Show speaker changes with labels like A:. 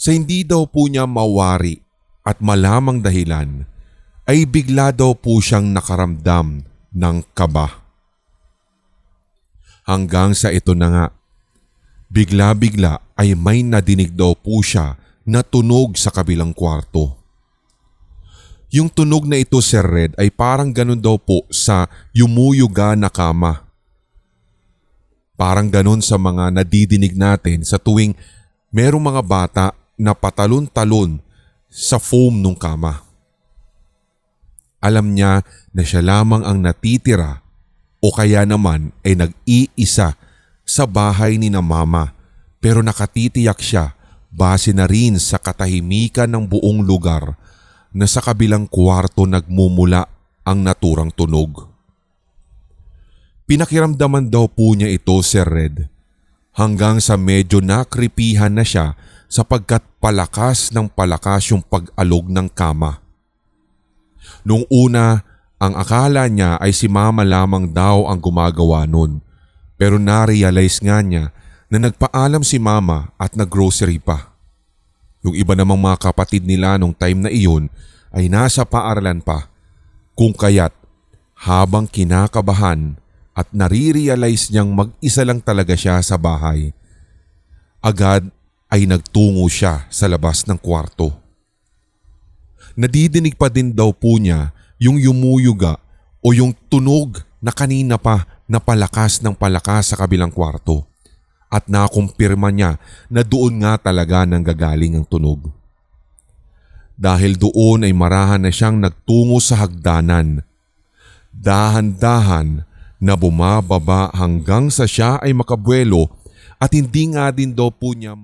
A: Sa hindi daw po niya mawari at malamang dahilan, ay bigla daw po siyang nakaramdam ng kaba. Hanggang sa ito na nga, bigla-bigla ay may nadinig daw po siya na tunog sa kabilang kwarto. Yung tunog na ito, Sir Red, ay parang ganun daw po sa yumuyuga na kama. Parang ganun sa mga nadidinig natin sa tuwing merong mga bata na patalon-talon sa foam ng kama. Alam niya na siya lamang ang natitira o kaya naman ay nag-iisa sa bahay ni na mama, pero nakatitiyak siya base na rin sa katahimikan ng buong lugar na sa kabilang kwarto nagmumula ang naturang tunog. Pinakiramdaman daw po niya ito, Sir Red, hanggang sa medyo nakripihan na siya sapagkat palakas ng palakas yung pag-alog ng kama. Nung una, ang akala niya ay si mama lamang daw ang gumagawa nun, pero na-realize nga niya na nagpaalam si mama at nag-grocery pa. Yung iba namang mga kapatid nila nung time na iyon ay nasa paaralan pa, kung kaya't habang kinakabahan at nare-realize niyang mag-isa lang talaga siya sa bahay, agad ay nagtungo siya sa labas ng kwarto. Nadidinig pa din daw po niya yung yumuyuga o yung tunog na kanina pa na palakas ng palakas sa kabilang kwarto, at nakumpirma niya na doon nga talaga nanggagaling ang tunog. Dahil doon ay marahan na siyang nagtungo sa hagdanan. Dahan-dahan na bumababa hanggang sa siya ay makabuelo at hindi nga din daw po niya